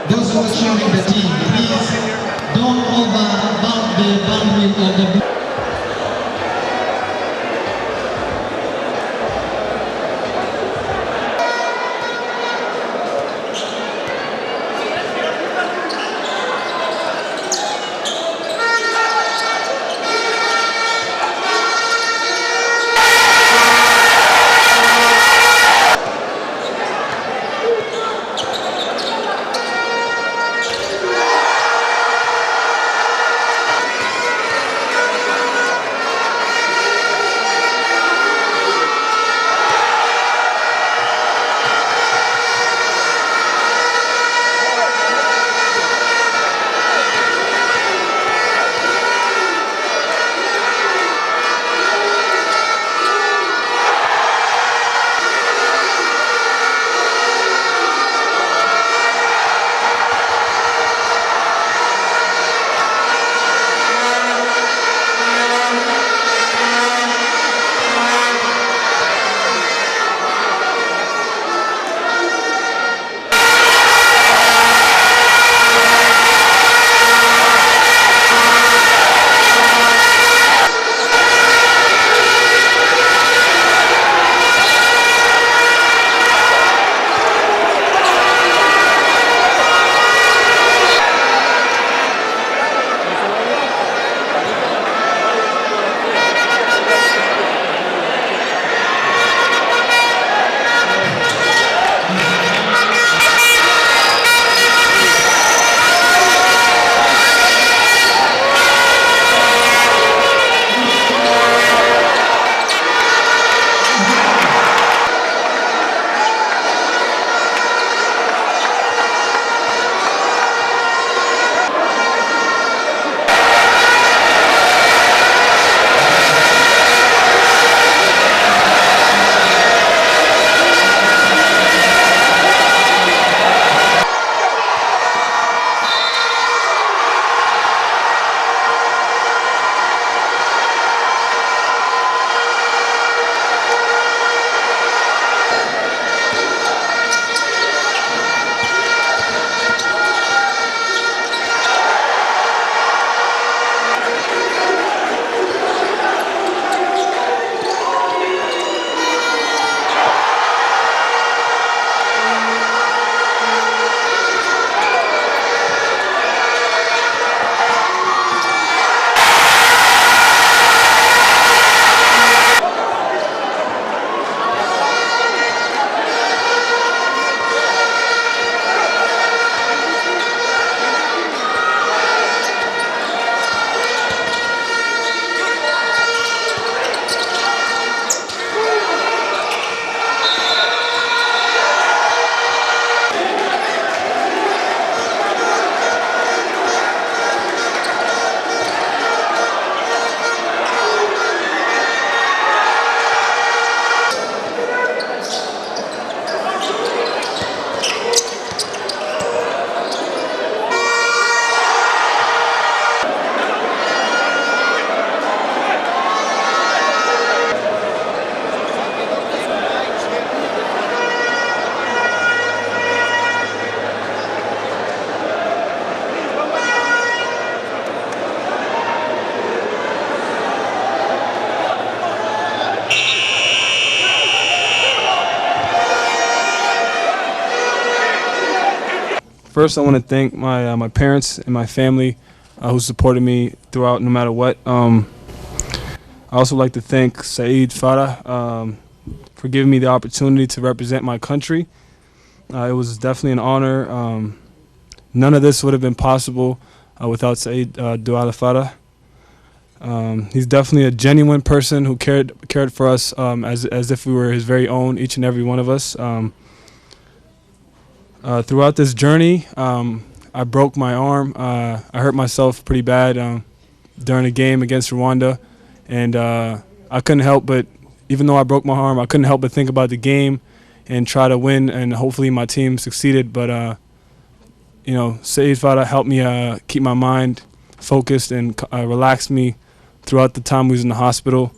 Those who are cheering the team, please don't overbound the boundary of the First, I want to thank my parents and my family who supported me throughout, no matter what. I also like to thank Saeed Farah for giving me the opportunity to represent my country. It was definitely an honor. None of this would have been possible without Saeed Duala Farah. He's definitely a genuine person who cared for us as if we were his very own, each and every one of us. Throughout this journey, I broke my arm. I hurt myself pretty bad during a game against Rwanda, and I couldn't help but, even though I broke my arm, I couldn't help but think about the game and try to win, and hopefully my team succeeded. But you know, Saeed Farah helped me keep my mind focused and relaxed me throughout the time we was in the hospital,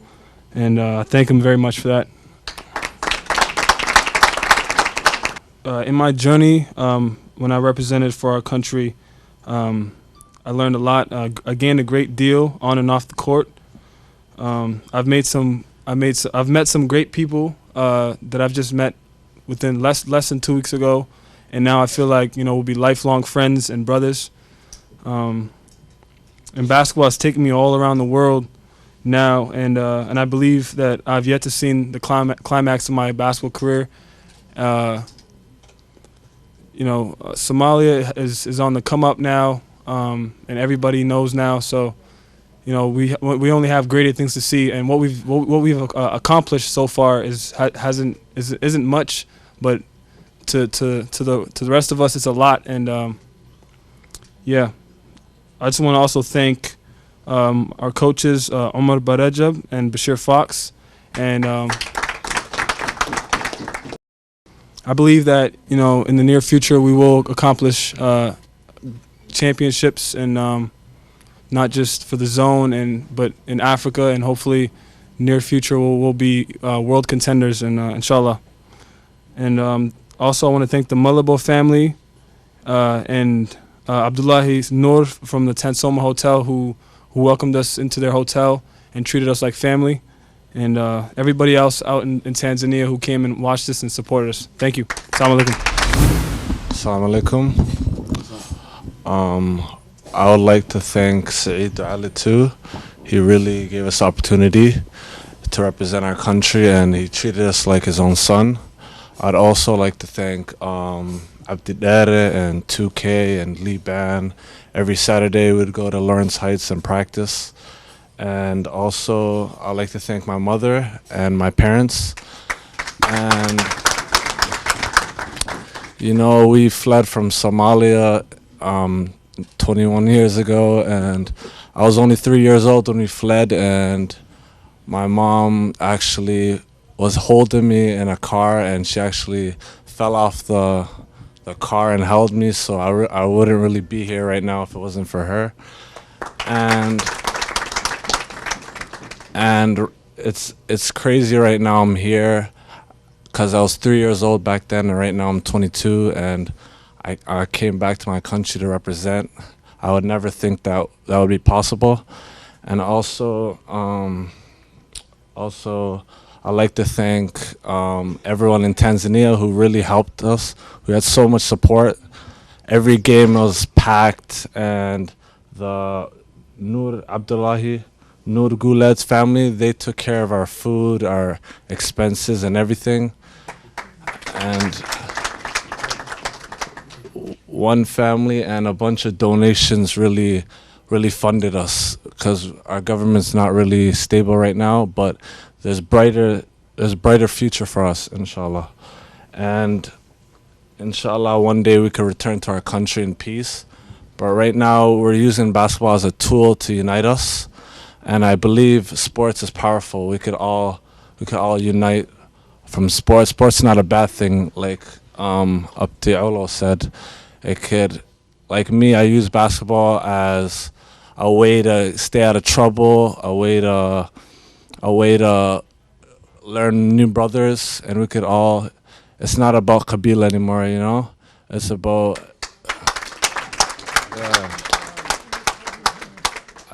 and I thank him very much for that. In my journey, when I represented for our country, I learned a lot. I gained a great deal on and off the court. I've met some great people that I've just met within less than 2 weeks ago, and now I feel like, you know, we'll be lifelong friends and brothers. And basketball has taken me all around the world now, and I believe that I've yet to see the climax of my basketball career. You know, Somalia is on the come up now, and everybody knows now. So, you know, we only have greater things to see, and what we've accomplished so far isn't much, but to the rest of us, it's a lot. And yeah, I just want to also thank our coaches, Omar Barejab and Bashir Fox, and I believe that, you know, in the near future we will accomplish championships, and not just for the zone, but in Africa, and hopefully near future we'll be world contenders, and inshallah. And also I want to thank the Malabo family and Abdullahi Noor from the Tansoma Hotel who welcomed us into their hotel and treated us like family. And everybody else out in Tanzania who came and watched us and supported us. Thank you. Assalamu alaikum. Assalamu alaikum. I would like to thank Saeed Ali too. He really gave us the opportunity to represent our country, and he treated us like his own son. I'd also like to thank Abdidare and 2K and Lee Ban. Every Saturday we'd go to Lawrence Heights and practice. And also, I'd like to thank my mother and my parents. And, you know, we fled from Somalia 21 years ago, and I was only 3 years old when we fled, and my mom actually was holding me in a car, and she actually fell off the car and held me, so I wouldn't really be here right now if it wasn't for her. And it's crazy right now. I'm here because I was 3 years old back then, and right now I'm 22, and I came back to my country to represent. I would never think that would be possible. And also I'd like to thank everyone in Tanzania who really helped us. We had so much support. Every game was packed, and the Nur Abdullahi, Nur Guled's family, they took care of our food, our expenses, and everything. And one family and a bunch of donations really funded us, because our government's not really stable right now, but there's brighter future for us, inshallah. And inshallah, one day we could return to our country in peace. But right now we're using basketball as a tool to unite us. And I believe sports is powerful. We could all unite from sports. Sports is not a bad thing, like Abdi Olo said. It could, like me, I use basketball as a way to stay out of trouble, a way to learn new brothers, and we could all. It's not about Kabila anymore, you know. It's about. Yeah.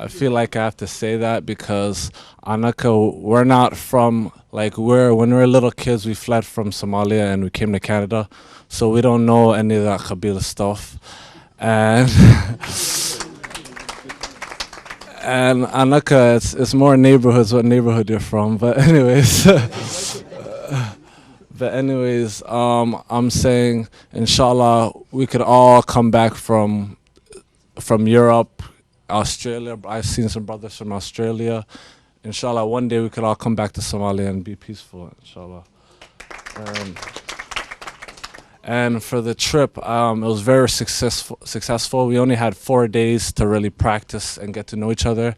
I feel like I have to say that because Anaka, we're not from, like, when we were little kids, we fled from Somalia and we came to Canada, so we don't know any of that Kabila stuff. And and Anaka, it's more neighborhoods, what neighborhood you're from. But anyways, I'm saying, inshallah, we could all come back from Europe, Australia. I've seen some brothers from Australia. Inshallah, one day we could all come back to Somalia and be peaceful, inshallah. And for the trip, it was very successful. We only had 4 days to really practice and get to know each other.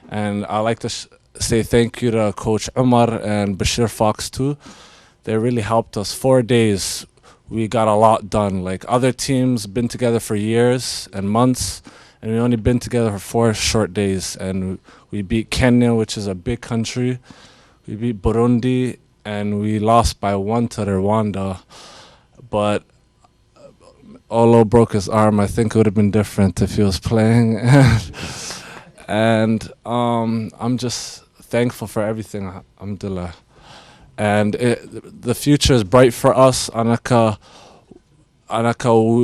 And I'd like to say thank you to Coach Umar and Bashir Fox too. They really helped us. 4 days, we got a lot done. Like, other teams been together for years and months, and we only been together for 4 short days. And we beat Kenya, which is a big country. We beat Burundi, and we lost by 1 to Rwanda. But Olo broke his arm. I think it would have been different if he was playing. And I'm just thankful for everything, alhamdulillah. And the future is bright for us. Anaka,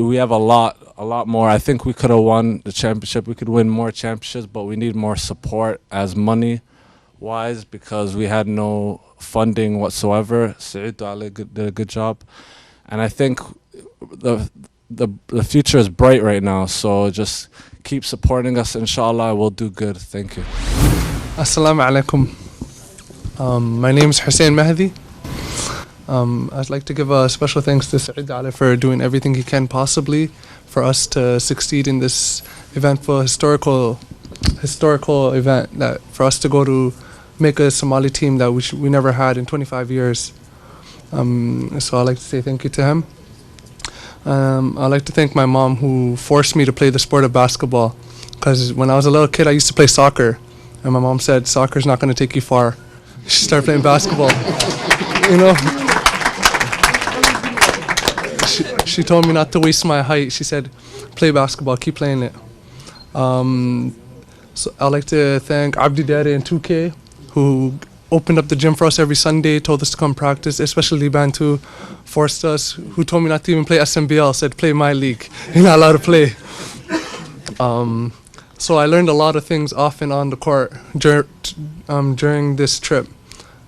we have a lot more. I think we could have won the championship. We could win more championships, but we need more support as money-wise because we had no funding whatsoever. Saeed Ali did a good job. And I think the future is bright right now. So just keep supporting us. Inshallah, we'll do good. Thank you. Assalamu alaikum. My name is Hussein Mahdi. I'd like to give a special thanks to Saeed Ali for doing everything he can possibly for us to succeed in this eventful historical event, that for us to go to make a Somali team that we never had in 25 years. So I'd like to say thank you to him. I'd like to thank my mom who forced me to play the sport of basketball, because when I was a little kid I used to play soccer, and my mom said soccer's not going to take you far. She started playing basketball. You know, she told me not to waste my height. She said, play basketball, keep playing it. So I'd like to thank Abdi Dare and 2K, who opened up the gym for us every Sunday, told us to come practice, especially Bantu, forced us, who told me not to even play SMBL, said play my league, you're not allowed to play. So I learned a lot of things off and on the court during this trip.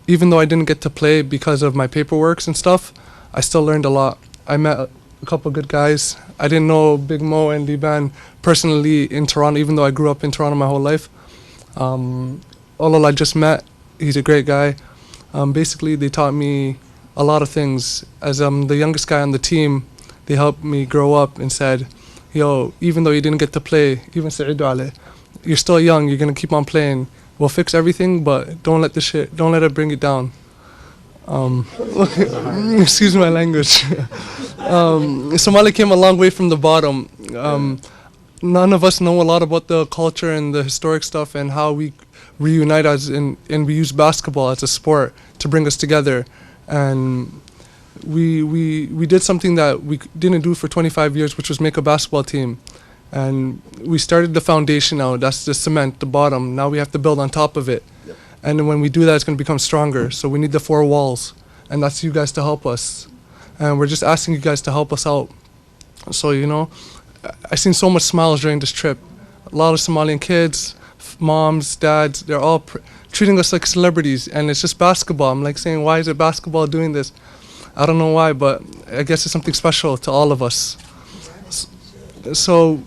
Even though I didn't get to play because of my paperwork and stuff, I still learned a lot. I met a couple good guys. I didn't know Big Mo and Liban personally in Toronto, even though I grew up in Toronto my whole life. Olol I just met, he's a great guy. Basically, they taught me a lot of things. As I'm the youngest guy on the team, they helped me grow up and said, yo, even though you didn't get to play, even Saeed Ali, you're still young, you're going to keep on playing. We'll fix everything, but don't let it bring you down. Excuse my language. Somalia came a long way from the bottom. None of us know a lot about the culture and the historic stuff and how we reunite us and we use basketball as a sport to bring us together. And we did something that we didn't do for 25 years, which was make a basketball team. And we started the foundation now. That's the cement, the bottom. Now we have to build on top of it. Yep. And when we do that, it's going to become stronger. So we need the 4 walls. And that's you guys to help us. And we're just asking you guys to help us out. So, you know, I seen so much smiles during this trip. A lot of Somalian kids, moms, dads, they're all treating us like celebrities. And it's just basketball. I'm like saying, why is it basketball doing this? I don't know why, but I guess it's something special to all of us. So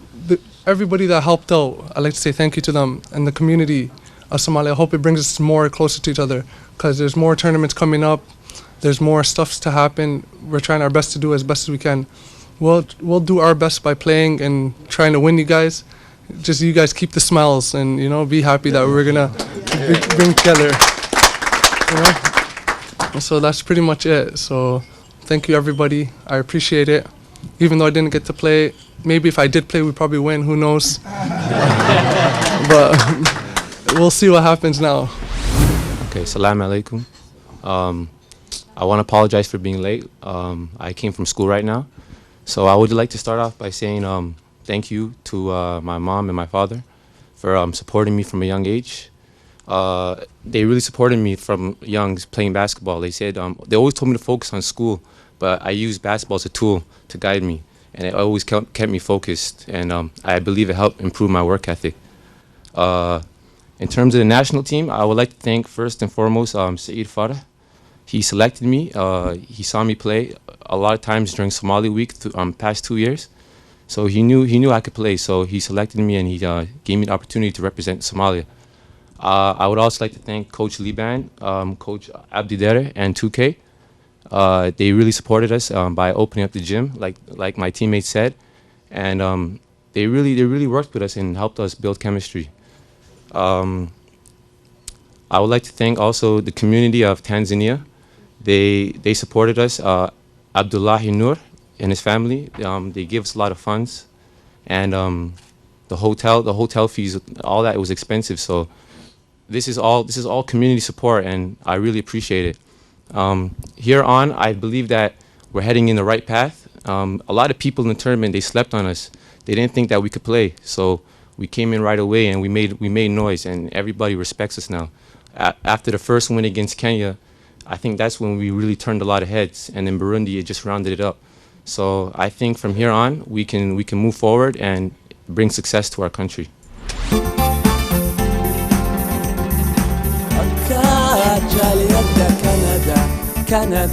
everybody that helped out, I'd like to say thank you to them and the community of Somalia. I hope it brings us more closer to each other, because there's more tournaments coming up. There's more stuff to happen. We're trying our best to do as best as we can. We'll do our best by playing and trying to win you guys. Just you guys keep the smiles and, you know, be happy that we're gonna bring together. You know? So that's pretty much it. So thank you everybody. I appreciate it. Even though I didn't get to play, maybe if I did play, we'd probably win. Who knows? But we'll see what happens now. Okay, salam alaikum. I want to apologize for being late. I came from school right now. So I would like to start off by saying thank you to my mom and my father for supporting me from a young age. They really supported me from young playing basketball. They said they always told me to focus on school, but I used basketball as a tool to guide me, and it always kept me focused. And I believe it helped improve my work ethic. In terms of the national team, I would like to thank first and foremost Saeed Farah. He selected me. He saw me play a lot of times during Somali Week past 2 years. So he knew I could play. So he selected me, and he gave me the opportunity to represent Somalia. I would also like to thank Coach Liban, Coach Abdi Dere, and 2K. They really supported us by opening up the gym, like my teammates said, and they really worked with us and helped us build chemistry. I would like to thank also the community of Tanzania. They supported us. Abdullahi Nur and his family. They gave us a lot of funds, and the hotel fees, all that was expensive. So this is all community support, and I really appreciate it. Here on, I believe that we're heading in the right path. A lot of people in the tournament, they slept on us. They didn't think that we could play, so we came in right away and we made noise, and everybody respects us now. After the first win against Kenya, I think that's when we really turned a lot of heads, and in Burundi it just rounded it up. So I think from here on we can move forward and bring success to our country. كندا